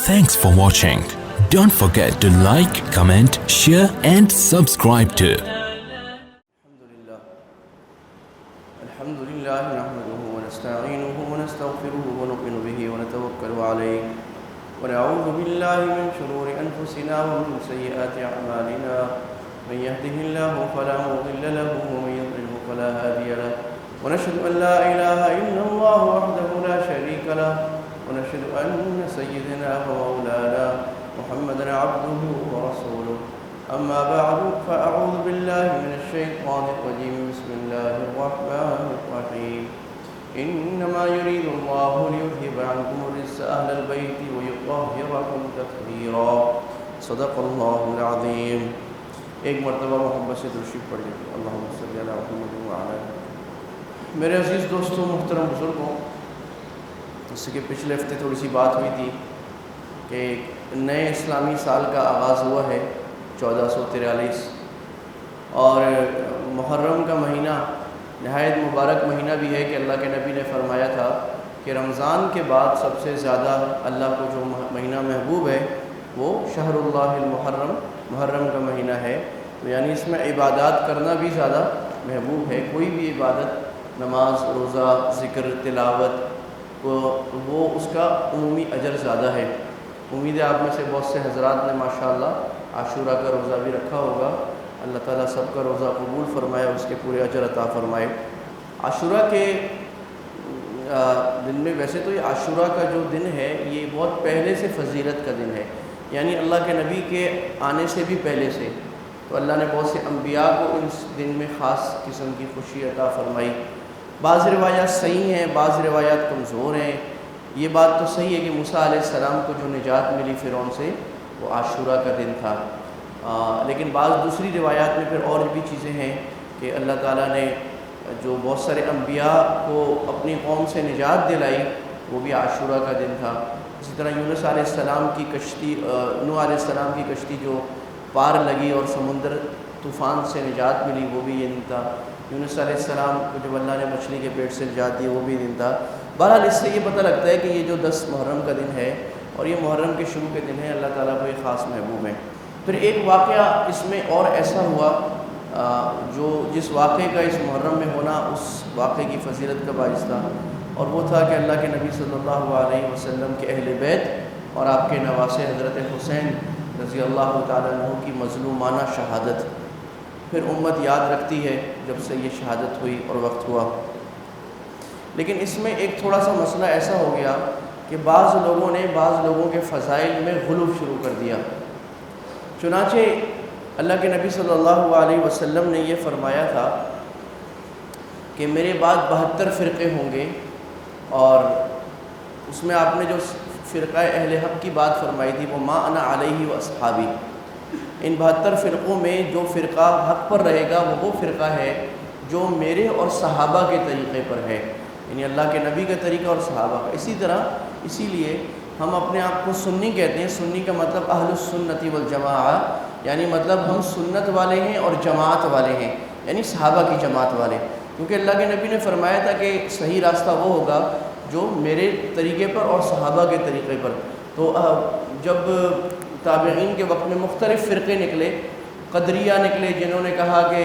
Thanks for watching. Don't forget to like, comment, share and subscribe to الحمد لله نحمده ونستعينه ونستغفره ونؤمن به ونتوكل عليه ونعوذ بالله من شرور أنفسنا ومن سيئات أعمالنا من يهده الله فلا مضل له ومن يضلل فلا هادي له ونشهد أن لا إله إلا الله وحده لا شريك له ونشهد أن سيدنا ومولانا محمدا عبده ورسوله أما بعد فأعوذ بالله من الشيطان الرجيم بسم الله الرحمن الرحيم إنما يريد الله ليذهب عنكم الرجس أهل البيت ويطهركم تطهيرا صدق الله العظيم. ایک مرتبہ محبت سے درود پڑھ لیجیے. اللہم صلی علی محمد وعلی. میرے عزیز دوستوں، محترم بزرگوں، جیسے کہ پچھلے ہفتے تھوڑی سی بات ہوئی تھی کہ نئے اسلامی سال کا آغاز ہوا ہے 1443 اور محرم کا مہینہ نہایت مبارک مہینہ بھی ہے کہ اللہ کے نبی نے فرمایا تھا کہ رمضان کے بعد سب سے زیادہ اللہ کو جو مہینہ محبوب ہے وہ شہر اللہ المحرم، محرم کا مہینہ ہے. تو یعنی اس میں عبادات کرنا بھی زیادہ محبوب ہے. کوئی بھی عبادت، نماز، روزہ، ذکر، تلاوت، وہ اس کا عمومی اجر زیادہ ہے. امید ہے آپ میں سے بہت سے حضرات نے ماشاءاللہ عاشورہ کا روزہ بھی رکھا ہوگا. اللہ تعالیٰ سب کا روزہ قبول فرمائے، اس کے پورے اجر عطا فرمائے. عاشورہ کے دن میں، ویسے تو یہ عاشورہ کا جو دن ہے یہ بہت پہلے سے فضیلت کا دن ہے، یعنی اللہ کے نبی کے آنے سے بھی پہلے سے. تو اللہ نے بہت سے انبیاء کو اس دن میں خاص قسم کی خوشی عطا فرمائی. بعض روایات صحیح ہیں، بعض روایات کمزور ہیں. یہ بات تو صحیح ہے کہ موسیٰ علیہ السلام کو جو نجات ملی فرعون سے وہ عاشورہ کا دن تھا، لیکن بعض دوسری روایات میں پھر اور بھی چیزیں ہیں کہ اللہ تعالیٰ نے جو بہت سارے انبیاء کو اپنی قوم سے نجات دلائی وہ بھی عاشورہ کا دن تھا. اسی طرح یونس علیہ السلام کی کشتی، نوح علیہ السلام کی کشتی جو پار لگی اور سمندر طوفان سے نجات ملی وہ بھی یہ دن تھا. یونس علیہ السلام کو جب اللہ نے مچھلی کے پیٹ سے نجات دی وہ بھی دن تھا. بہرحال اس سے یہ پتہ لگتا ہے کہ یہ جو 10 محرم کا دن ہے اور یہ محرم کے شروع کے دن ہے، اللہ تعالیٰ کو یہ خاص محبوب ہے. پھر ایک واقعہ اس میں اور ایسا ہوا جو جس واقعے کا اس محرم میں ہونا اس واقعے کی فضیلت کا باعث تھا، اور وہ تھا کہ اللہ کے نبی صلی اللہ علیہ وسلم کے اہل بیت اور آپ کے نواسے حضرت حسین رضی اللہ تعالیٰ عنہ کی مظلومانہ شہادت. پھر امت یاد رکھتی ہے جب سے یہ شہادت ہوئی اور وقت ہوا. لیکن اس میں ایک تھوڑا سا مسئلہ ایسا ہو گیا کہ بعض لوگوں نے بعض لوگوں کے فضائل میں غلو شروع کر دیا. چنانچہ اللہ کے نبی صلی اللہ علیہ وسلم نے یہ فرمایا تھا کہ میرے بعد 72 فرقے ہوں گے، اور اس میں آپ نے جو فرقہ اہل حق کی بات فرمائی تھی وہ ما انا علیہ و اصحابی. ان 72 فرقوں میں جو فرقہ حق پر رہے گا وہ فرقہ ہے جو میرے اور صحابہ کے طریقے پر ہے، یعنی اللہ کے نبی کا طریقہ اور صحابہ کا. اسی لیے ہم اپنے آپ کو سنی کہتے ہیں. سنی کا مطلب اہل السنت والجماعہ، یعنی مطلب ہم سنت والے ہیں اور جماعت والے ہیں، یعنی صحابہ کی جماعت والے. کیونکہ اللہ کے نبی نے فرمایا تھا کہ صحیح راستہ وہ ہوگا جو میرے طریقے پر اور صحابہ کے طریقے پر. تو جب تابعین کے وقت میں مختلف فرقے نکلے، قدریہ نکلے جنہوں نے کہا کہ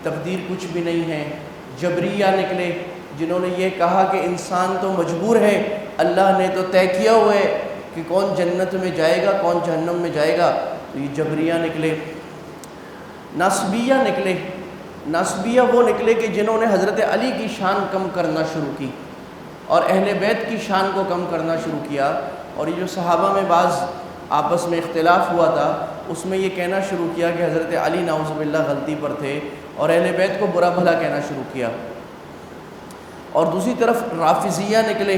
تقدیر کچھ بھی نہیں ہے، جبریہ نکلے جنہوں نے یہ کہا کہ انسان تو مجبور ہے، اللہ نے تو طے کیا ہوا ہے کہ کون جنت میں جائے گا کون جہنم میں جائے گا، تو یہ جبریہ نکلے. ناصبیہ نکلے. ناصبیہ وہ نکلے کہ جنہوں نے حضرت علی کی شان کم کرنا شروع کی اور اہل بیت کی شان کو کم کرنا شروع کیا. اور یہ جو صحابہ میں بعض آپس میں اختلاف ہوا تھا اس میں یہ کہنا شروع کیا کہ حضرت علی نعوذ باللہ غلطی پر تھے، اور اہل بیت کو برا بھلا کہنا شروع کیا. اور دوسری طرف رافضیہ نکلے.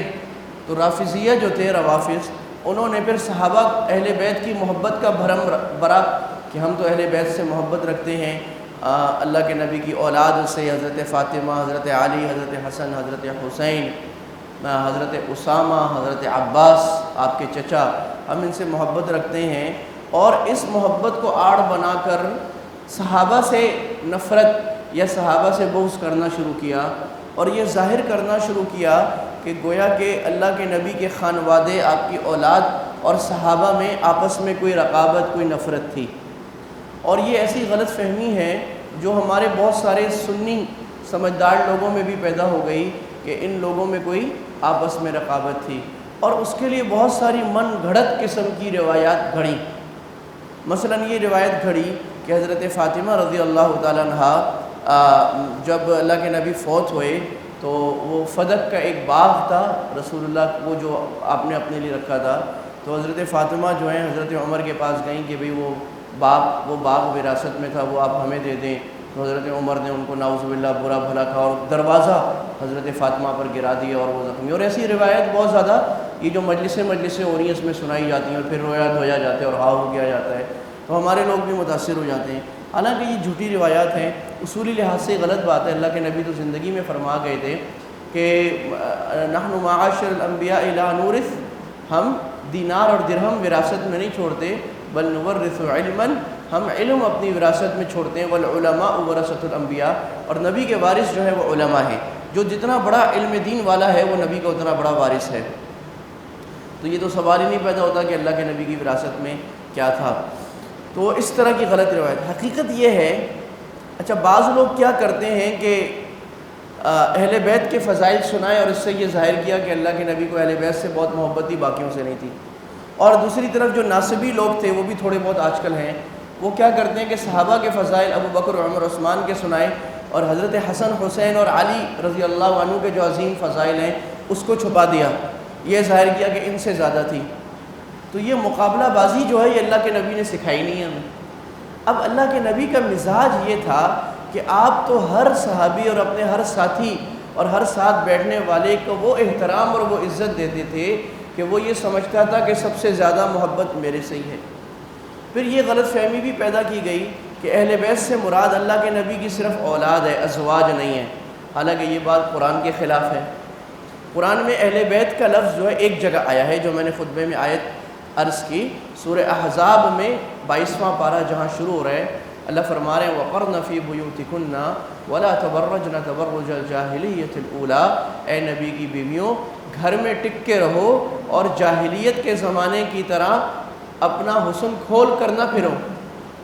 تو رافضیہ جو تھے، روافض، انہوں نے پھر صحابہ اہل بیت کی محبت کا بھرم برا کہ ہم تو اہل بیت سے محبت رکھتے ہیں، اللہ کے نبی کی اولاد سے حضرت فاطمہ، حضرت علی، حضرت حسن، حضرت حسین، حضرت اسامہ، حضرت عباس آپ کے چچا، ہم ان سے محبت رکھتے ہیں. اور اس محبت کو آڑ بنا کر صحابہ سے نفرت یا صحابہ سے بغض کرنا شروع کیا، اور یہ ظاہر کرنا شروع کیا کہ گویا کہ اللہ کے نبی کے خانوادے، آپ کی اولاد اور صحابہ میں آپس میں کوئی رقابت، کوئی نفرت تھی۔ اور یہ ایسی غلط فہمی ہے جو ہمارے بہت سارے سنی سمجھدار لوگوں میں بھی پیدا ہو گئی کہ ان لوگوں میں کوئی آپس میں رقابت تھی، اور اس کے لیے بہت ساری من گھڑت قسم کی روایات گھڑی۔ مثلا یہ روایت گھڑی کہ حضرت فاطمہ رضی اللہ تعالیٰ عنہ جب اللہ کے نبی فوت ہوئے تو وہ فدق کا ایک باغ تھا رسول اللہ وہ جو آپ نے اپنے لیے رکھا تھا، تو حضرت فاطمہ جو ہیں حضرت عمر کے پاس گئیں کہ بھئی وہ باغ وراثت میں تھا، وہ آپ ہمیں دے دیں۔ تو حضرت عمر نے ان کو نعوذ باللہ برا بھلا کہا اور دروازہ حضرت فاطمہ پر گرا دیا اور وہ زخمی۔ اور ایسی روایت بہت زیادہ یہ جو مجلسیں ہو رہی ہیں اس میں سنائی جاتی ہیں، اور پھر رویا دھویا جاتا ہے اور ہاں ہو کیا جاتا ہے، تو ہمارے لوگ بھی متاثر ہو جاتے ہیں۔ حالانکہ یہ جھوٹی روایات ہیں، اصولی لحاظ سے غلط بات ہے۔ اللہ کے نبی تو زندگی میں فرما گئے تھے کہ نحن معاشر الانبیاء لا نورث، ہم دینار اور درہم وراثت میں نہیں چھوڑتے، بل نورث علما، ہم علم اپنی وراثت میں چھوڑتے ہیں۔ والعلماء ورثۃ الانبیاء، اور نبی کے وارث جو ہے وہ علماء ہیں۔ جو جتنا بڑا علم دین والا ہے وہ نبی کا اتنا بڑا وارث ہے۔ تو یہ تو سوال ہی نہیں پیدا ہوتا کہ اللہ کے نبی کی وراثت میں کیا تھا۔ تو اس طرح کی غلط روایت۔ حقیقت یہ ہے، اچھا بعض لوگ کیا کرتے ہیں کہ اہل بیت کے فضائل سنائے اور اس سے یہ ظاہر کیا کہ اللہ کے نبی کو اہل بیت سے بہت محبت تھی، باقیوں سے نہیں تھی۔ اور دوسری طرف جو ناصبی لوگ تھے وہ بھی تھوڑے بہت آج کل ہیں، وہ کیا کرتے ہیں کہ صحابہ کے فضائل ابو بکر عمر عثمان کے سنائے اور حضرت حسن حسین اور علی رضی اللہ عنہ کے جو عظیم فضائل ہیں اس کو چھپا دیا، یہ ظاہر کیا کہ ان سے زیادہ تھی۔ تو یہ مقابلہ بازی جو ہے یہ اللہ کے نبی نے سکھائی نہیں ہے ہمیں۔ اب اللہ کے نبی کا مزاج یہ تھا کہ آپ تو ہر صحابی اور اپنے ہر ساتھی اور ہر ساتھ بیٹھنے والے کو وہ احترام اور وہ عزت دیتے تھے کہ وہ یہ سمجھتا تھا کہ سب سے زیادہ محبت میرے سے ہی ہے۔ پھر یہ غلط فہمی بھی پیدا کی گئی کہ اہل بیت سے مراد اللہ کے نبی کی صرف اولاد ہے، ازواج نہیں ہے، حالانکہ یہ بات قرآن کے خلاف ہے۔ قرآن میں اہل بیت کا لفظ جو ہے ایک جگہ آیا ہے، جو میں نے خطبے میں آیت عرض کی، سورہ احزاب میں 22واں پارہ جہاں شروع ہو رہا ہے، اللہ فرما رہے ہیں وَقَرْنَ فِي بُيُوتِكُنَّ وَلَا تَبَرَّجْنَ تَبَرُّجَ الْجَاهِلِيَّةِ الْأُولَىٰ، اے نبی کی بیویوں گھر میں ٹک کے رہو اور جاہلیت کے زمانے کی طرح اپنا حسن کھول کر نہ پھرو۔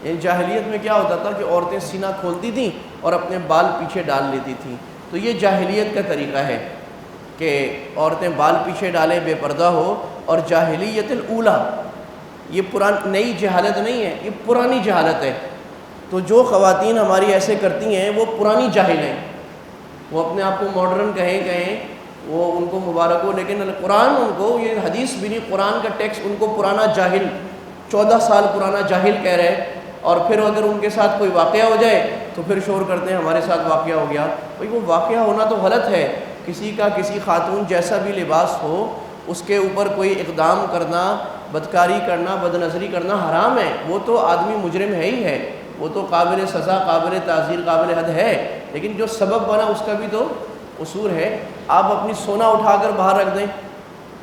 یعنی جاہلیت میں کیا ہوتا تھا کہ عورتیں سینہ کھولتی تھیں اور اپنے بال پیچھے ڈال لیتی تھیں، تو یہ جاہلیت کا طریقہ ہے کہ عورتیں بال پیچھے ڈالیں، بے پردہ ہو، اور جاہلیت الاولیٰ، یہ نئی جہالت نہیں ہے، یہ پرانی جہالت ہے۔ تو جو خواتین ہماری ایسے کرتی ہیں وہ پرانی جاہل ہیں، وہ اپنے آپ کو ماڈرن کہیں وہ ان کو مبارک ہو، لیکن قرآن ان کو، یہ حدیث بھی نہیں، قرآن کا ٹیکسٹ ان کو پرانا جاہل، 14 سال پرانا جاہل کہہ رہے، اور پھر اگر ان کے ساتھ کوئی واقعہ ہو جائے تو پھر شور کرتے ہیں ہمارے ساتھ واقعہ ہو گیا۔ بھئی وہ واقعہ ہونا تو غلط ہے، کسی خاتون جیسا بھی لباس ہو اس کے اوپر کوئی اقدام کرنا، بدکاری کرنا، بد نظری کرنا حرام ہے، وہ تو آدمی مجرم ہے ہی ہے، وہ تو قابل سزا، قابل تعزیر، قابل حد ہے، لیکن جو سبب بنا اس کا بھی تو قصور ہے۔ آپ اپنی سونا اٹھا کر باہر رکھ دیں،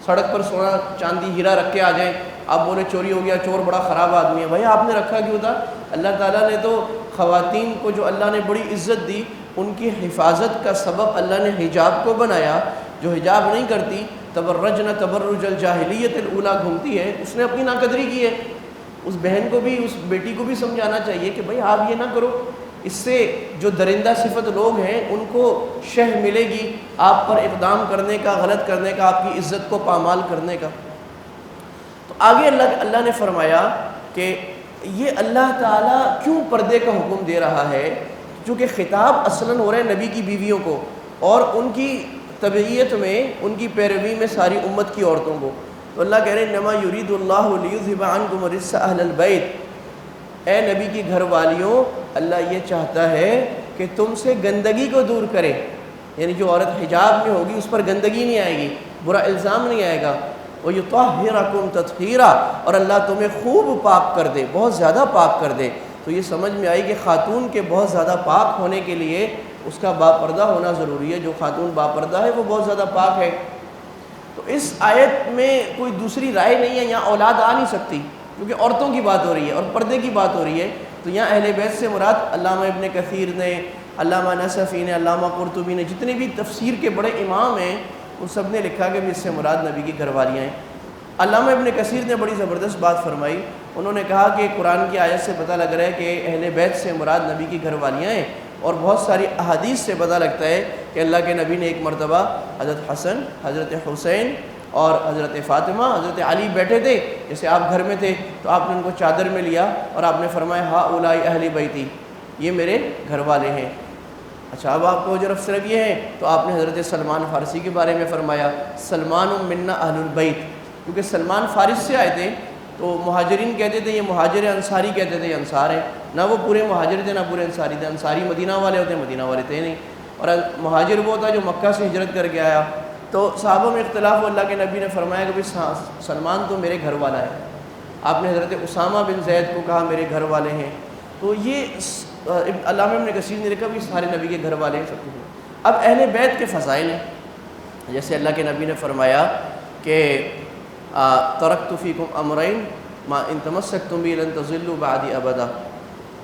سڑک پر سونا چاندی ہیرا رکھ کے آ جائیں، آپ بولے چوری ہو گیا، چور بڑا خراب آدمی ہے، بھائی آپ نے رکھا کیوں تھا؟ اللہ تعالیٰ نے تو خواتین کو جو اللہ نے بڑی عزت دی ان کی حفاظت کا سبب اللہ نے حجاب کو بنایا۔ جو حجاب نہیں کرتی، تبرجن تبرج الجاہلیت الاولیٰ گھومتی ہے، اس نے اپنی ناقدری کی ہے۔ اس بہن کو بھی، اس بیٹی کو بھی سمجھانا چاہیے کہ بھائی آپ یہ نہ کرو، اس سے جو درندہ صفت لوگ ہیں ان کو شہ ملے گی آپ پر اقدام کرنے کا، غلط کرنے کا، آپ کی عزت کو پامال کرنے کا۔ تو آگے اللہ نے فرمایا کہ یہ اللہ تعالیٰ کیوں پردے کا حکم دے رہا ہے، چونکہ خطاب اصلاً ہو رہا ہے نبی کی بیویوں کو اور ان کی تبعیت میں، ان کی پیروی میں ساری امت کی عورتوں کو۔ تو اللہ کہہ رہے ہیں انما یرید اللہ لیذھب عنکم الرجس اہل البیت، اے نبی کی گھر والیوں اللہ یہ چاہتا ہے کہ تم سے گندگی کو دور کرے، یعنی جو عورت حجاب میں ہوگی اس پر گندگی نہیں آئے گی، برا الزام نہیں آئے گا۔ وَيُطَهِّرَكُمْ تَطْهِيرًا، اور اللہ تمہیں خوب پاک کر دے، بہت زیادہ پاک کر دے۔ تو یہ سمجھ میں آئی کہ خاتون کے بہت زیادہ پاک ہونے کے لیے اس کا باپردہ ہونا ضروری ہے، جو خاتون باپردہ ہے وہ بہت زیادہ پاک ہے۔ تو اس آیت میں کوئی دوسری رائے نہیں ہے، یہاں اولاد آ نہیں سکتی کیونکہ عورتوں کی بات ہو رہی ہے اور پردے کی بات ہو رہی ہے۔ تو یہاں اہل بیت سے مراد علامہ ابن کثیر نے، علامہ نصفی نے، علامہ قرطبی نے، جتنے بھی تفسیر کے بڑے امام ہیں ان سب نے لکھا کہ اس سے مراد نبی کی گھر والیاں ہیں۔ علامہ ابن کثیر نے بڑی زبردست بات فرمائی. انہوں نے کہا کہ قرآن کی آیت سے پتہ لگ رہا ہے کہ اہل بیت سے مراد نبی کی گھر والیاں ہیں، اور بہت ساری احادیث سے پتہ لگتا ہے کہ اللہ کے نبی نے ایک مرتبہ حضرت حسن، حضرت حسین اور حضرت فاطمہ، حضرت علی بیٹھے تھے، جیسے آپ گھر میں تھے تو آپ نے ان کو چادر میں لیا اور آپ نے فرمایا ہا اولائی اہل بیتی، یہ میرے گھر والے ہیں. اچھا اب آپ کو جرف صرف یہ ہیں تو آپ نے حضرت سلمان فارسی کے بارے میں فرمایا سلمان منا اہل البیت، کیونکہ سلمان فارس سے آئے تھے تو مہاجرین کہتے تھے یہ مہاجر، انصاری کہتے تھے یہ انصار ہیں. نہ وہ پورے مہاجر تھے نہ پورے انصاری تھے. انصاری مدینہ والے ہوتے، مدینہ والے تھے نہیں، اور مہاجر وہ تھا جو مکہ سے ہجرت کر کے آیا. تو صحابہ میں اختلاف ہو. اللہ کے نبی نے فرمایا کہ سلمان تو میرے گھر والا ہے. آپ نے حضرت اسامہ بن زید کو کہا میرے گھر والے ہیں. تو یہ علامہ ابن کثیر نے لکھا بھی سارے نبی کے گھر والے ہیں سب کچھ. اب اہل بیت کے فضائل ہیں، جیسے اللہ کے نبی نے فرمایا کہ ترکت فیکم امرین ما ان تمسکتم بہ لن تضلوا بعدی ابدا،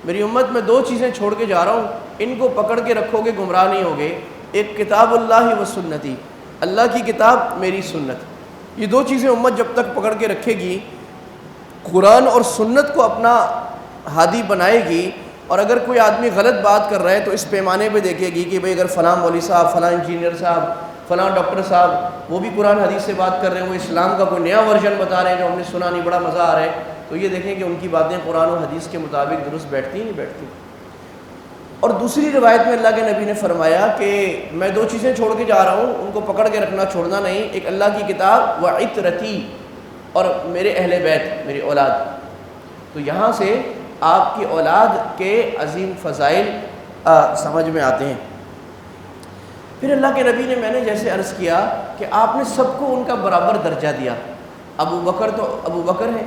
میری امت میں 2 چیزیں چھوڑ کے جا رہا ہوں، ان کو پکڑ کے رکھو گے گمراہ نہیں ہوگے. ایک کتاب اللہ و سنتی، اللہ کی کتاب میری سنت. یہ 2 چیزیں امت جب تک پکڑ کے رکھے گی، قرآن اور سنت کو اپنا ہادی بنائے گی. اور اگر کوئی آدمی غلط بات کر رہا ہے تو اس پیمانے پہ دیکھے گی کہ بھئی اگر فلاں مولوی صاحب، فلاں انجینئر صاحب، فلاں ڈاکٹر صاحب وہ بھی قرآن حدیث سے بات کر رہے ہیں، وہ اسلام کا کوئی نیا ورژن بتا رہے ہیں جو ہم نے سنا نہیں، بڑا مزہ آ رہا ہے، تو یہ دیکھیں کہ ان کی باتیں قرآن و حدیث کے مطابق درست بیٹھتی نہیں بیٹھتی. اور دوسری روایت میں اللہ کے نبی نے فرمایا کہ میں 2 چیزیں چھوڑ کے جا رہا ہوں، ان کو پکڑ کے رکھنا، چھوڑنا نہیں. ایک اللہ کی کتاب و عطرتی، اور میرے اہل بیت، میری اولاد. تو یہاں سے آپ کی اولاد کے عظیم فضائل سمجھ میں آتے ہیں. پھر اللہ کے نبی نے، میں نے جیسے عرض کیا کہ آپ نے سب کو ان کا برابر درجہ دیا. ابو بکر تو ابو بکر ہیں،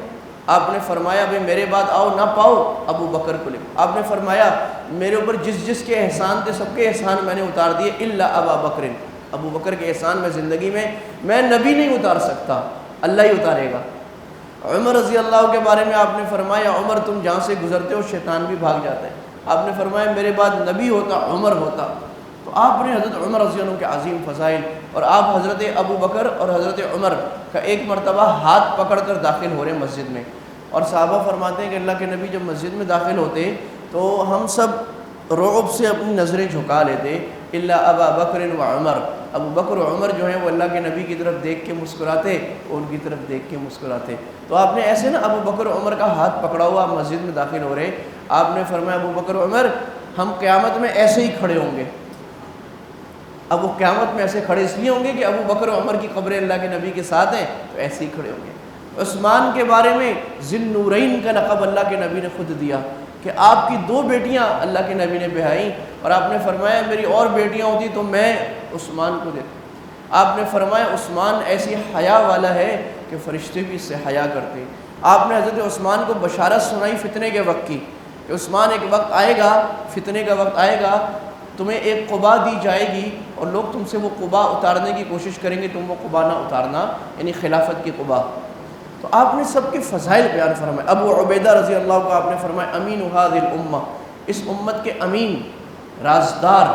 آپ نے فرمایا بھئی میرے بعد آؤ نہ پاؤ ابو بکر کو لے. آپ نے فرمایا میرے اوپر جس کے احسان تھے سب کے احسان میں نے اتار دیے الا ابا بکر، ابو بکر کے احسان میں زندگی میں نبی نہیں اتار سکتا، اللہ ہی اتارے گا. عمر رضی اللہ کے بارے میں آپ نے فرمایا عمر تم جہاں سے گزرتے ہو شیطان بھی بھاگ جاتا ہے. آپ نے فرمایا میرے بعد نبی ہوتا عمر ہوتا. تو آپ نے حضرت عمر رضی اللہ عنہ کے عظیم فضائل، اور آپ حضرت ابو بکر اور حضرت عمر کا ایک مرتبہ ہاتھ پکڑ کر داخل ہو رہے ہیں مسجد میں، اور صحابہ فرماتے ہیں کہ اللہ کے نبی جب مسجد میں داخل ہوتے تو ہم سب رعب سے اپنی نظریں جھکا لیتے الا ابا بکر و عمر. ابو بکر و عمر جو ہیں وہ اللہ کے نبی کی طرف دیکھ کے مسکراتے، ان کی طرف دیکھ کے مسکراتے. تو آپ نے ایسے نا ابو بکر و عمر کا ہاتھ پکڑا ہوا، آپ مسجد میں داخل ہو رہے، آپ نے فرمایا ابو بکر و عمر ہم قیامت میں ایسے ہی کھڑے ہوں گے. اب وہ قیامت میں ایسے کھڑے اس لیے ہوں گے کہ ابو بکر و عمر کی قبریں اللہ کے نبی کے ساتھ ہیں، تو ایسے ہی کھڑے ہوں گے. عثمان کے بارے میں ذی النورین کا لقب اللہ کے نبی نے خود دیا کہ آپ کی 2 بیٹیاں اللہ کے نبی نے بہائیں، اور آپ نے فرمایا میری اور بیٹیاں ہوتی تو میں عثمان کو دیتا. آپ نے فرمایا عثمان ایسی حیا والا ہے کہ فرشتے بھی اس سے حیا کرتے ہیں. آپ نے حضرت عثمان کو بشارت سنائی فتنے کے وقت کی کہ عثمان ایک وقت آئے گا، فتنے کا وقت آئے گا، تمہیں ایک قبا دی جائے گی اور لوگ تم سے وہ قبا اتارنے کی کوشش کریں گے، تم وہ قبا نہ اتارنا، یعنی خلافت کی قبا. تو آپ نے سب کے فضائل بیان فرمائے. ابو عبیدہ رضی اللہ عنہ کو آپ نے فرمایا امین هذه الامہ، اس امت کے امین، رازدار.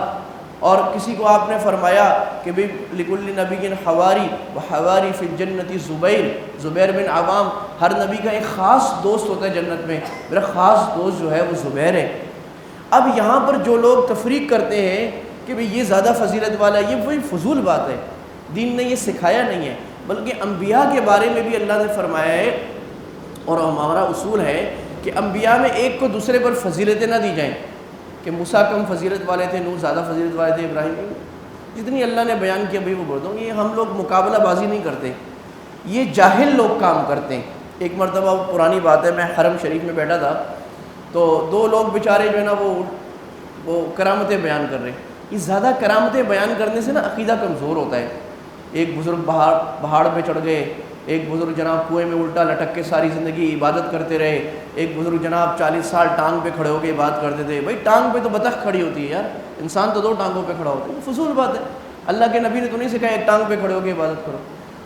اور کسی کو آپ نے فرمایا کہ بھی لکل نبی حواری و حواری فی الجنت زبیر بن عوام، ہر نبی کا ایک خاص دوست ہوتا ہے جنت میں، میرا خاص دوست جو ہے وہ زبیر ہے. اب یہاں پر جو لوگ تفریق کرتے ہیں کہ بھئی یہ زیادہ فضیلت والا ہے، یہ وہی فضول بات ہے، دین نے یہ سکھایا نہیں ہے. بلکہ انبیاء کے بارے میں بھی اللہ نے فرمایا ہے، اور ہمارا اصول ہے کہ انبیاء میں ایک کو دوسرے پر فضیلتیں نہ دی جائیں کہ موسیٰ کم فضیلت والے تھے، نوح زیادہ فضیلت والے تھے، ابراہیم جتنی اللہ نے بیان کیا بھئی وہ بول دوں. یہ ہم لوگ مقابلہ بازی نہیں کرتے، یہ جاہل لوگ کام کرتے ہیں. ایک مرتبہ پرانی بات ہے، میں حرم شریف میں بیٹھا تھا تو 2 لوگ بیچارے جو ہے نا وہ کرامتیں بیان کر رہے ہیں. یہ زیادہ کرامتیں بیان کرنے سے نا عقیدہ کمزور ہوتا ہے. ایک بزرگ پہاڑ پہ چڑھ گئے، ایک بزرگ جناب کنویں میں الٹا لٹک کے ساری زندگی عبادت کرتے رہے، ایک بزرگ جناب 40 سال ٹانگ پہ کھڑے ہو کے عبادت کرتے تھے. بھائی ٹانگ پہ تو بطخ کھڑی ہوتی ہے یار، انسان تو 2 ٹانگوں پہ کھڑا ہوتا ہے، فضول بات ہے. اللہ کے نبی نے تو نہیں سکھایا ایک ٹانگ پہ کھڑے ہو کے عبادت کرو.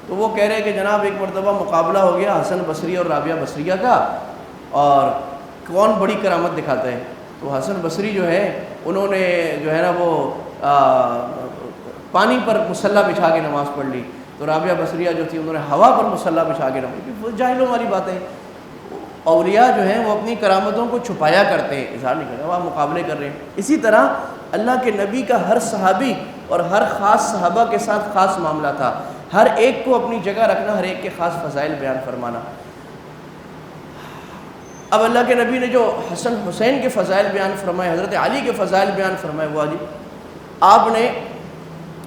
تو وہ کہہ رہے کہ جناب ایک مرتبہ مقابلہ ہو گیا حسن بصری اور رابعہ بصریہ کا، اور کون بڑی کرامت دکھاتا ہے. تو حسن بصری جو ہے انہوں نے جو ہے نا وہ پانی پر مصلی بچھا کے نماز پڑھ لی. تو رابعہ بصریہ جو تھی انہوں نے ہوا پر مصلی بچھا کے رکھی، وہ جاہلوں والی باتیں۔ اولیاء جو ہیں وہ اپنی کرامتوں کو چھپایا کرتے ہیں، اظہار نہیں کرتے، وہ آپ مقابلے کر رہے ہیں۔ اسی طرح اللہ کے نبی کا ہر صحابی اور ہر خاص صحابہ کے ساتھ خاص معاملہ تھا، ہر ایک کو اپنی جگہ رکھنا، ہر ایک کے خاص فضائل بیان فرمانا۔ اب اللہ کے نبی نے جو حسن حسین کے فضائل بیان فرمائے، حضرت علی کے فضائل بیان فرمائے، وہ علی آپ نے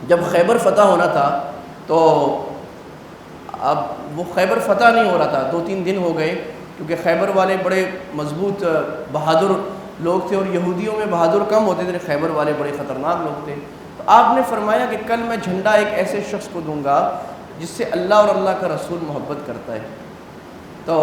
جب خیبر فتح ہونا تھا تو اب وہ خیبر فتح نہیں ہو رہا تھا، 2-3 دن ہو گئے، کیونکہ خیبر والے بڑے مضبوط بہادر لوگ تھے اور یہودیوں میں بہادر کم ہوتے تھے، خیبر والے بڑے خطرناک لوگ تھے۔ تو آپ نے فرمایا کہ کل میں جھنڈا ایک ایسے شخص کو دوں گا جس سے اللہ اور اللہ کا رسول محبت کرتا ہے۔ تو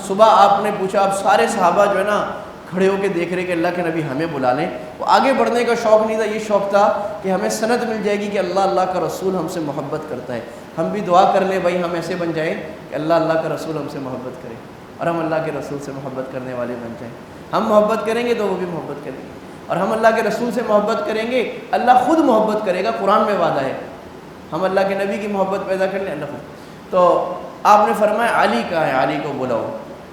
صبح آپ نے پوچھا، اب سارے صحابہ جو ہے نا کھڑے ہو کے دیکھ رہے کہ اللہ کے نبی ہمیں بلا لیں۔ وہ آگے بڑھنے کا شوق نہیں تھا، یہ شوق تھا کہ ہمیں سند مل جائے گی کہ اللہ کا رسول ہم سے محبت کرتا ہے، ہم بھی دعا کر لیں بھائی ہم ایسے بن جائیں کہ اللہ کا رسول ہم سے محبت کرے اور ہم اللہ کے رسول سے محبت کرنے والے بن جائیں۔ ہم محبت کریں گے تو وہ بھی محبت کریں گے، اور ہم اللہ کے رسول سے محبت کریں گے، اللہ خود محبت کرے گا، قرآن میں وعدہ ہے۔ ہم اللہ کے نبی کی محبت پیدا کر لیں، اللہ خود۔ تو آپ نے فرمایا علی کہاں ہے، علی کو بلاؤ۔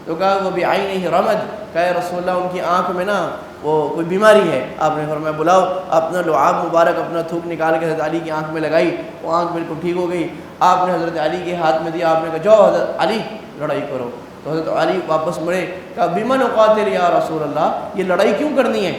تو کہا وہ بعینہ رمد، کہا رسول اللہ ان کی آنکھ میں نا وہ کوئی بیماری ہے۔ آپ نے فرمایا بلاؤ، اپنا لعاب مبارک اپنا تھوک نکال کے حضرت علی کی آنکھ میں لگائی، وہ آنکھ بالکل ٹھیک ہو گئی۔ آپ نے حضرت علی کے ہاتھ میں دیا، آپ نے کہا جاؤ حضرت علی لڑائی کرو۔ تو حضرت علی واپس مڑے، کہا بمن اقاتل یا رسول اللہ، یہ لڑائی کیوں کرنی ہے؟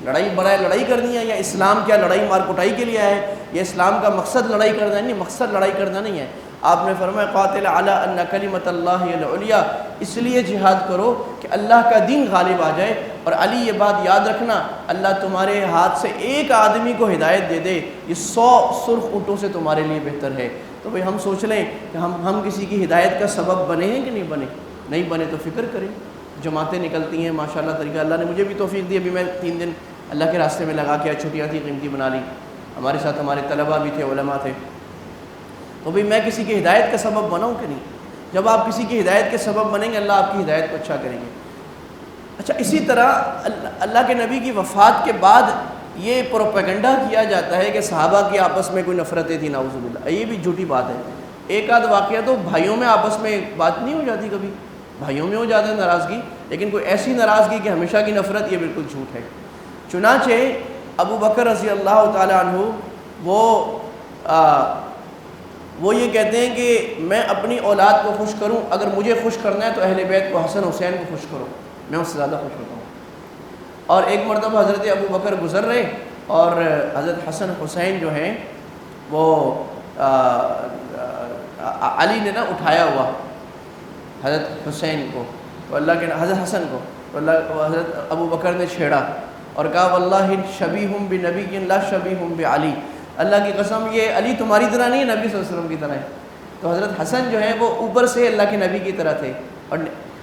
لڑائی برائے لڑائی کرنی ہے، یا اسلام کیا لڑائی مار کٹائی کے لیے ہے؟ یہ اسلام کا مقصد لڑائی کرنا نہیں، مقصد لڑائی کرنا نہیں ہے۔ آپ نے فرمایا قاتل علی ان کلمۃ اللہ العلیٰ، اس لیے جہاد کرو کہ اللہ کا دین غالب آ جائے۔ اور علی یہ بات یاد رکھنا، اللہ تمہارے ہاتھ سے ایک آدمی کو ہدایت دے دے، یہ 100 سرخ اونٹوں سے تمہارے لیے بہتر ہے۔ تو بھئی ہم سوچ لیں کہ ہم کسی کی ہدایت کا سبب بنے ہیں کہ نہیں بنے؟ نہیں بنے تو فکر کریں۔ جماعتیں نکلتی ہیں ماشاءاللہ طریقہ، اللہ نے مجھے بھی توفیق دی، ابھی میں 3 دن اللہ کے راستے میں لگا کے چھٹیاں تھی قیمتی بنا لی، ہمارے ساتھ ہمارے طلباء بھی تھے، علماء تھے۔ تو بھئی میں کسی کی ہدایت کا سبب بناؤں کہ نہیں؟ جب آپ کسی کی ہدایت کے سبب بنیں گے، اللہ آپ کی ہدایت کو اچھا کریں گے۔ اچھا، اسی طرح اللہ کے نبی کی وفات کے بعد یہ پروپیگنڈا کیا جاتا ہے کہ صحابہ کی آپس میں کوئی نفرتیں تھیں، نعوذ باللہ، یہ بھی جھوٹی بات ہے۔ ایک آدھ واقعہ تو بھائیوں میں آپس میں بات نہیں ہو جاتی، کبھی بھائیوں میں ہو جاتا ہے ناراضگی، لیکن کوئی ایسی ناراضگی کہ ہمیشہ کی نفرت، یہ بالکل جھوٹ ہے۔ چنانچہ ابو بکر رضی اللہ تعالی عنہ وہ یہ کہتے ہیں کہ میں اپنی اولاد کو خوش کروں، اگر مجھے خوش کرنا ہے تو اہل بیت کو، حسن حسین کو خوش کرو، میں اس سے زیادہ خوش ہوتا ہوں۔ اور ایک مرتبہ حضرت ابو بکر گزر رہے اور حضرت حسن حسین جو ہیں وہ علی نے نا اٹھایا ہوا حضرت حسین کو، تو اللہ کے حضرت حسن کو، تو حضرت ابو بکر نے چھیڑا اور کہا واللہ شبیہم بنبی لا شبیہم بعلی، اللہ کی قسم یہ علی تمہاری طرح نہیں ہے، نبی صلی اللہ علیہ وسلم کی طرح ہے۔ تو حضرت حسن جو ہے وہ اوپر سے اللہ کے نبی کی طرح تھے،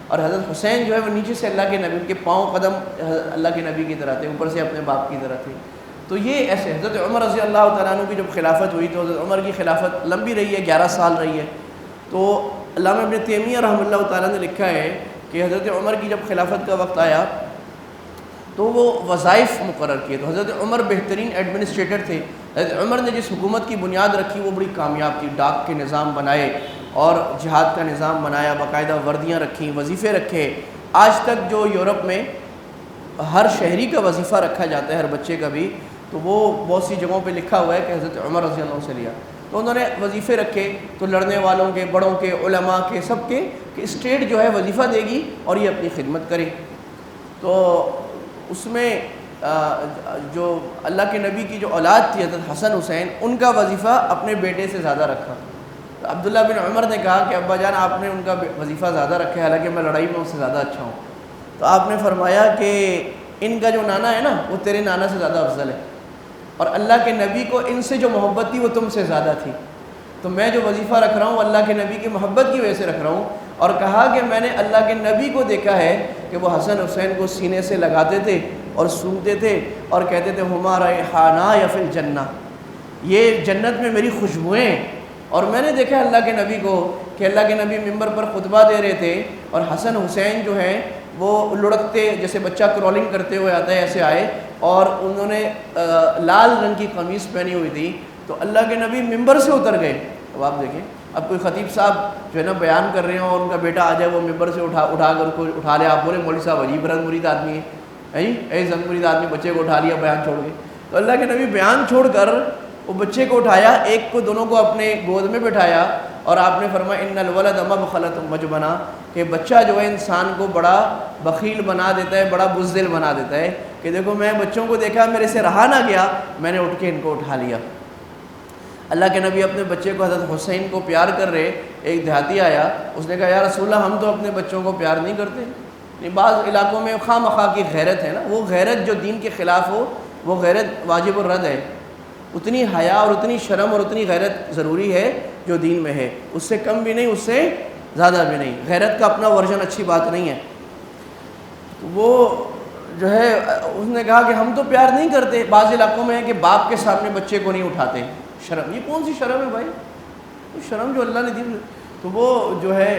اور حضرت حسین جو ہے وہ نیچے سے اللہ کے نبی، کے پاؤں قدم اللہ کے نبی کی طرح تھے، اوپر سے اپنے باپ کی طرح تھے۔ تو یہ ایسے حضرت عمر رضی اللہ تعالیٰ عنہ کی جب خلافت ہوئی تو حضرت عمر کی خلافت لمبی رہی ہے، 11 سال رہی ہے۔ تو علامہ ابن تیمیہ رحمہ اللہ تعالیٰ نے لکھا ہے کہ حضرت عمر کی جب خلافت کا وقت آیا تو وہ وظائف مقرر کیے۔ تو حضرت عمر بہترین ایڈمنسٹریٹر تھے۔ حضرت عمر نے جس حکومت کی بنیاد رکھی وہ بڑی کامیاب تھی، ڈاک کے نظام بنائے اور جہاد کا نظام بنایا، باقاعدہ وردیاں رکھیں، وظیفے رکھے۔ آج تک جو یورپ میں ہر شہری کا وظیفہ رکھا جاتا ہے، ہر بچے کا بھی، تو وہ بہت سی جگہوں پہ لکھا ہوا ہے کہ حضرت عمر رضی اللہ عنہ سے لیا۔ تو انہوں نے وظیفے رکھے، تو لڑنے والوں کے، بڑوں کے، علماء کے، سب کے، کہ اسٹیٹ جو ہے وظیفہ دے گی اور یہ اپنی خدمت کرے۔ تو اس میں جو اللہ کے نبی کی جو اولاد تھی حضرت حسن حسین، ان کا وظیفہ اپنے بیٹے سے زیادہ رکھا۔ تو عبداللہ بن عمر نے کہا کہ ابا جان آپ نے ان کا وظیفہ زیادہ رکھا ہے، حالانکہ میں لڑائی میں ان سے زیادہ اچھا ہوں۔ تو آپ نے فرمایا کہ ان کا جو نانا ہے نا وہ تیرے نانا سے زیادہ افضل ہے، اور اللہ کے نبی کو ان سے جو محبت تھی وہ تم سے زیادہ تھی، تو میں جو وظیفہ رکھ رہا ہوں اللہ کے نبی کی محبت کی وجہ سے رکھ رہا ہوں۔ اور کہا کہ میں نے اللہ کے نبی کو دیکھا ہے کہ وہ حسن حسین کو سینے سے لگاتے تھے اور سونگتے تھے اور کہتے تھے ہما ریحانہ یا فی الجنہ، یہ جنت میں میری خوشبوئیں ہیں۔ اور میں نے دیکھا اللہ کے نبی کو کہ اللہ کے نبی ممبر پر خطبہ دے رہے تھے اور حسن حسین جو ہیں وہ لڑکتے، جیسے بچہ کرولنگ کرتے ہوئے آتا ہے ایسے آئے، اور انہوں نے لال رنگ کی قمیص پہنی ہوئی تھی، تو اللہ کے نبی ممبر سے اتر گئے اب آپ دیکھیں، اب کوئی خطیب صاحب جو ہے نا بیان کر رہے ہیں اور ان کا بیٹا آ جائے وہ ممبر سے اٹھا کر کو اٹھا لے، آپ بولے مولوی صاحب عجیب رنگ مرید آدمی ہے جی، ایسے رنگ مرید آدمی بچے کو اٹھا لیا بیان چھوڑ کے. تو اللہ کے نبی بیان چھوڑ کر وہ بچے کو اٹھایا، ایک کو دونوں کو اپنے گود میں بٹھایا اور آپ نے فرمایا ان الولد مبخلۃ مجبنہ، کہ بچہ جو ہے انسان کو بڑا بخیل بنا دیتا ہے، بڑا بزدل بنا دیتا ہے. کہ دیکھو میں بچوں کو دیکھا، میرے سے رہا نہ گیا، میں نے اٹھ کے ان کو اٹھا لیا. اللہ کے نبی اپنے بچے کو حضرت حسین کو پیار کر رہے. ایک دیہاتی آیا، اس نے کہا یا رسول اللہ ہم تو اپنے بچوں کو پیار نہیں کرتے. بعض علاقوں میں خواہ مخواہ کی غیرت ہے نا، وہ غیرت جو دین کے خلاف ہو وہ غیرت واجب الرد ہے. اتنی حیا اور اتنی شرم اور اتنی غیرت ضروری ہے جو دین میں ہے، اس سے کم بھی نہیں، اس سے زیادہ بھی نہیں. غیرت کا اپنا ورژن اچھی بات نہیں ہے. وہ جو ہے اس نے کہا کہ ہم تو پیار نہیں کرتے. بعض علاقوں میں ہے کہ باپ کے سامنے بچے کو نہیں اٹھاتے. شرم، یہ کون سی شرم ہے بھائی؟ شرم جو اللہ نے دی. تو وہ جو ہے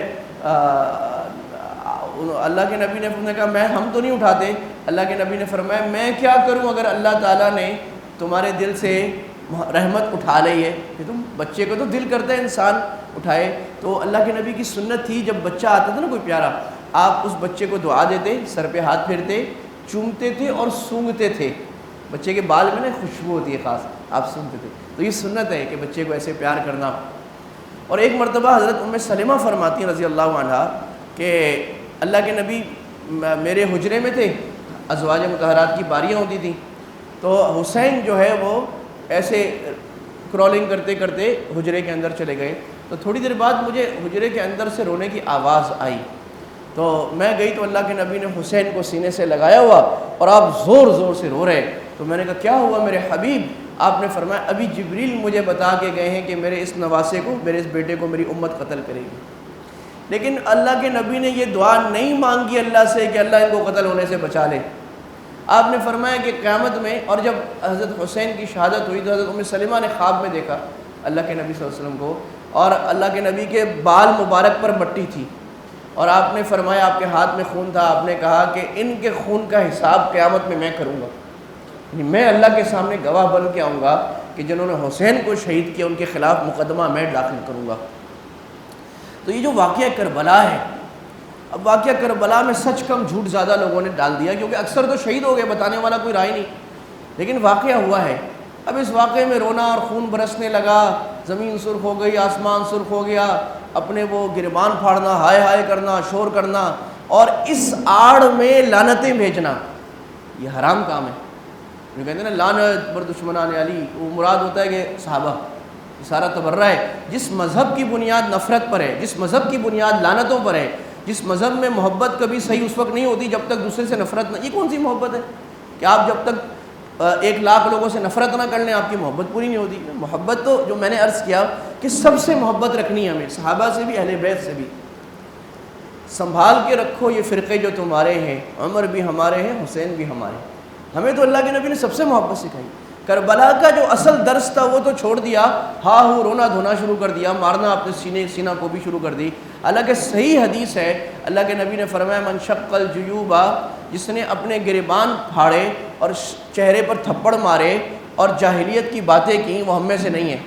اللہ کے نبی نے کہا ہم تو نہیں اٹھاتے. اللہ کے نبی نے فرمایا میں کیا کروں اگر اللہ تعالیٰ نے تمہارے دل سے رحمت اٹھا لی ہے، کہ تم بچے کو تو دل کرتا ہے انسان اٹھائے. تو اللہ کے نبی کی سنت تھی جب بچہ آتا تھا نا کوئی پیارا، آپ اس بچے کو دعا دیتے، سر پہ ہاتھ پھیرتے، چومتے تھے اور سونگھتے تھے. بچے کے بال میں نا خوشبو ہوتی ہے خاص، آپ سونگھتے تھے. تو یہ سنت ہے کہ بچے کو ایسے پیار کرنا. اور ایک مرتبہ حضرت ام سلمہ فرماتی ہیں رضی اللہ عنہا کہ اللہ کے نبی میرے حجرے میں تھے، ازواج مطہرات کی باریاں ہوتی تھیں، تو حسین جو ہے وہ ایسے کرالنگ کرتے کرتے حجرے کے اندر چلے گئے. تو تھوڑی دیر بعد مجھے حجرے کے اندر سے رونے کی آواز آئی. تو میں گئی تو اللہ کے نبی نے حسین کو سینے سے لگایا ہوا اور آپ زور زور سے رو رہے. تو میں نے کہا کیا ہوا میرے حبیب؟ آپ نے فرمایا ابھی جبریل مجھے بتا کے گئے ہیں کہ میرے اس نواسے کو، میرے اس بیٹے کو میری امت قتل کرے گی. لیکن اللہ کے نبی نے یہ دعا نہیں مانگی اللہ سے کہ اللہ ان کو قتل ہونے سے بچا لے. آپ نے فرمایا کہ قیامت میں، اور جب حضرت حسین کی شہادت ہوئی تو حضرت ام سلمہ نے خواب میں دیکھا اللہ کے نبی صلی اللہ علیہ وسلم کو، اور اللہ کے نبی کے بال مبارک پر مٹی تھی، اور آپ نے فرمایا آپ کے ہاتھ میں خون تھا. آپ نے کہا کہ ان کے خون کا حساب قیامت میں کروں گا، یعنی میں اللہ کے سامنے گواہ بن کے آؤں گا کہ جنہوں نے حسین کو شہید کیا ان کے خلاف مقدمہ میں داخل کروں گا. تو یہ جو واقعہ کربلا ہے، اب واقعہ کربلا میں سچ کم جھوٹ زیادہ لوگوں نے ڈال دیا، کیونکہ اکثر تو شہید ہو گئے، بتانے والا کوئی رائے نہیں، لیکن واقعہ ہوا ہے. اب اس واقعے میں رونا اور خون برسنے لگا، زمین سرخ ہو گئی، آسمان سرخ ہو گیا، اپنے وہ گریبان پھاڑنا، ہائے ہائے کرنا، شور کرنا، اور اس آڑ میں لعنتیں بھیجنا، یہ حرام کام ہے. جو کہتے ہیں نا لعنت بر دشمنان علی، وہ مراد ہوتا ہے کہ صحابہ، یہ سارا تبرہ ہے. جس مذہب کی بنیاد نفرت پر ہے، جس مذہب کی بنیاد لعنتوں پر ہے، جس مذہب میں محبت کبھی صحیح اس وقت نہیں ہوتی جب تک دوسرے سے نفرت نہ، یہ کون سی محبت ہے کہ آپ جب تک 1,00,000 لوگوں سے نفرت نہ کر لیں آپ کی محبت پوری نہیں ہوتی. محبت تو جو میں نے عرض کیا کہ سب سے محبت رکھنی ہے ہمیں، صحابہ سے بھی، اہل بیت سے بھی. سنبھال کے رکھو یہ فرقے جو تمہارے ہیں، عمر بھی ہمارے ہیں، حسین بھی ہمارے ہیں. ہمیں تو اللہ کے نبی نے سب سے محبت سکھائی. کربلا کا جو اصل درس تھا وہ تو چھوڑ دیا، ہاں ہو رونا دھونا شروع کر دیا، مارنا اپنے سینہ کو بھی شروع کر دی. حالانکہ صحیح حدیث ہے، اللہ کے نبی نے فرمایا من شق الجیوب، جس نے اپنے گریبان پھاڑے اور چہرے پر تھپڑ مارے اور جاہلیت کی باتیں کی، وہ ہم میں سے نہیں ہے.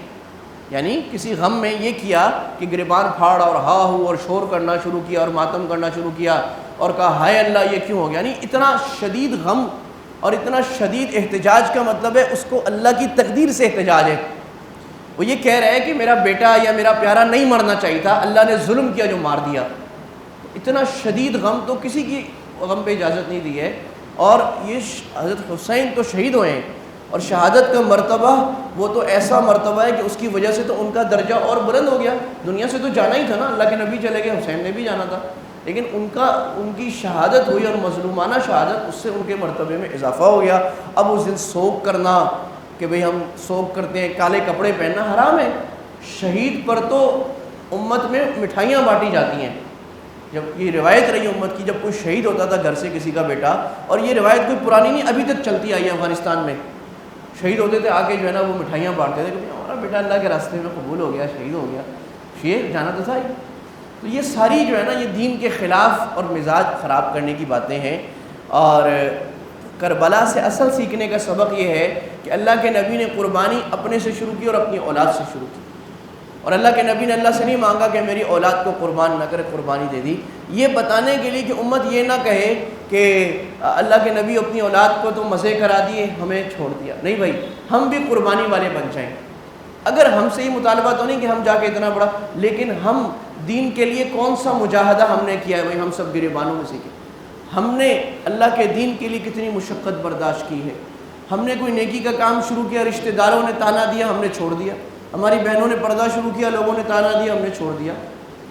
یعنی کسی غم میں یہ کیا کہ گریبان پھاڑا اور ہا ہو اور شور کرنا شروع کیا اور ماتم کرنا شروع کیا اور کہا ہائے اللہ یہ کیوں ہو گیا. یعنی اتنا شدید غم اور اتنا شدید احتجاج کا مطلب ہے اس کو اللہ کی تقدیر سے احتجاج ہے. وہ یہ کہہ رہا ہے کہ میرا بیٹا یا میرا پیارا نہیں مرنا چاہیے تھا، اللہ نے ظلم کیا جو مار دیا. اتنا شدید غم تو کسی کی غم پہ اجازت نہیں دی ہے. اور یہ حضرت حسین تو شہید ہوئے ہیں، اور شہادت کا مرتبہ وہ تو ایسا مرتبہ ہے کہ اس کی وجہ سے تو ان کا درجہ اور بلند ہو گیا. دنیا سے تو جانا ہی تھا نا، اللہ کے نبی چلے گئے، حسین نے بھی جانا تھا، لیکن ان کی شہادت ہوئی اور مظلومانہ شہادت، اس سے ان کے مرتبے میں اضافہ ہو گیا. اب اس دن سوگ کرنا کہ بھئی ہم سوگ کرتے ہیں، کالے کپڑے پہننا حرام ہے. شہید پر تو امت میں مٹھائیاں بانٹی جاتی ہیں. جب یہ روایت رہی امت کی، جب کوئی شہید ہوتا تھا گھر سے کسی کا بیٹا، اور یہ روایت کوئی پرانی نہیں، ابھی تک چلتی آئی ہے افغانستان میں، شہید ہوتے تھے آ کے جو ہے نا وہ مٹھائیاں بانٹتے تھے کہ ہمارا بیٹا اللہ کے راستے میں قبول ہو گیا، شہید ہو گیا. شیر جانا تو تھا ہی. تو یہ ساری جو ہے نا یہ دین کے خلاف اور مزاج خراب کرنے کی باتیں ہیں. اور کربلا سے اصل سیکھنے کا سبق یہ ہے کہ اللہ کے نبی نے قربانی اپنے سے شروع کی اور اپنی اولاد سے شروع کی. اور اللہ کے نبی نے اللہ سے نہیں مانگا کہ میری اولاد کو قربان نہ کرے، قربانی دے دی، یہ بتانے کے لیے کہ امت یہ نہ کہے کہ اللہ کے نبی اپنی اولاد کو تو مزے کرا دیے، ہمیں چھوڑ دیا۔ نہیں بھائی، ہم بھی قربانی والے بن جائیں۔ اگر ہم سے یہ مطالبہ تو نہیں کہ ہم جا کے اتنا بڑا، لیکن ہم دین کے لیے کون سا مجاہدہ ہم نے کیا ہے؟ بھائی ہم سب گریبانوں میں سیکھے، ہم نے اللہ کے دین کے لیے کتنی مشقت برداشت کی ہے۔ ہم نے کوئی نیکی کا کام شروع کیا، رشتہ داروں نے تانا دیا، ہم نے چھوڑ دیا۔ ہماری بہنوں نے پردہ شروع کیا، لوگوں نے تانا دیا، ہم نے چھوڑ دیا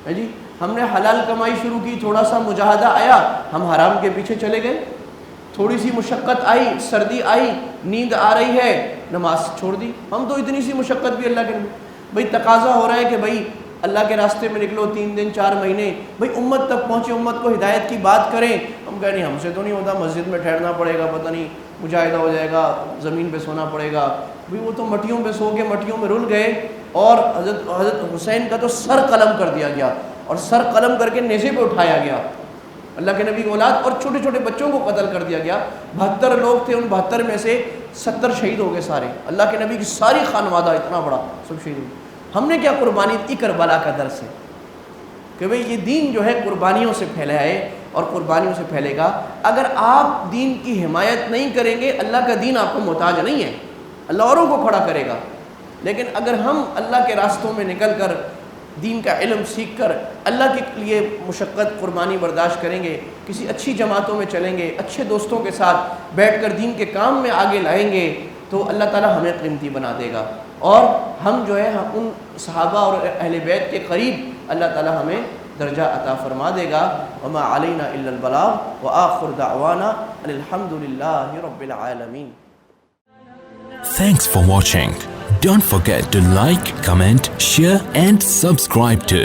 ہے جی۔ ہم نے حلال کمائی شروع کی، تھوڑا سا مجاہدہ آیا، ہم حرام کے پیچھے چلے گئے۔ تھوڑی سی مشقت آئی، سردی آئی، نیند آ رہی ہے، نماز چھوڑ دی۔ ہم تو اتنی سی مشقت بھی اللہ کے بھائی تقاضا ہو رہا ہے کہ بھائی اللہ کے راستے میں نکلو، 3 دن 4 مہینے، بھئی امت تک پہنچے، امت کو ہدایت کی بات کریں۔ ہم کہیں نہیں، ہم سے تو نہیں ہوتا، مسجد میں ٹھہرنا پڑے گا، پتہ نہیں مجاہدہ ہو جائے گا، زمین پہ سونا پڑے گا۔ بھئی وہ تو مٹیوں پہ سو کے مٹیوں میں رل گئے، اور حضرت حسین کا تو سر قلم کر دیا گیا، اور سر قلم کر کے نیزے پہ اٹھایا گیا اللہ کے نبی کی اولاد، اور چھوٹے چھوٹے بچوں کو قتل کر دیا گیا۔ 72 لوگ تھے، ان 72 میں سے 70 شہید ہو گئے سارے، اللہ کے نبی کی ساری خانوادہ اتنا بڑا سب شہید ہو گئے۔ ہم نے کیا قربانی دی؟ کربلا کا درس ہے کہ بھئی یہ دین جو ہے قربانیوں سے پھیلا ہے اور قربانیوں سے پھیلے گا۔ اگر آپ دین کی حمایت نہیں کریں گے، اللہ کا دین آپ کو محتاج نہیں ہے، اللہ اوروں کو کھڑا کرے گا۔ لیکن اگر ہم اللہ کے راستوں میں نکل کر دین کا علم سیکھ کر اللہ کے لیے مشقت قربانی برداشت کریں گے، کسی اچھی جماعتوں میں چلیں گے، اچھے دوستوں کے ساتھ بیٹھ کر دین کے کام میں آگے لائیں گے، تو اللہ تعالیٰ ہمیں قیمتی بنا دے گا، اور ہم جو ہے ان صحابہ اور اہل بیت کے قریب اللہ تعالیٰ ہمیں درجہ عطا فرما دے گا۔ وما علینا الا البلاغ وآخر دعوانا ان الحمد للہ رب العالمین۔ Thanks for watching. Don't forget to like, comment, share and subscribe to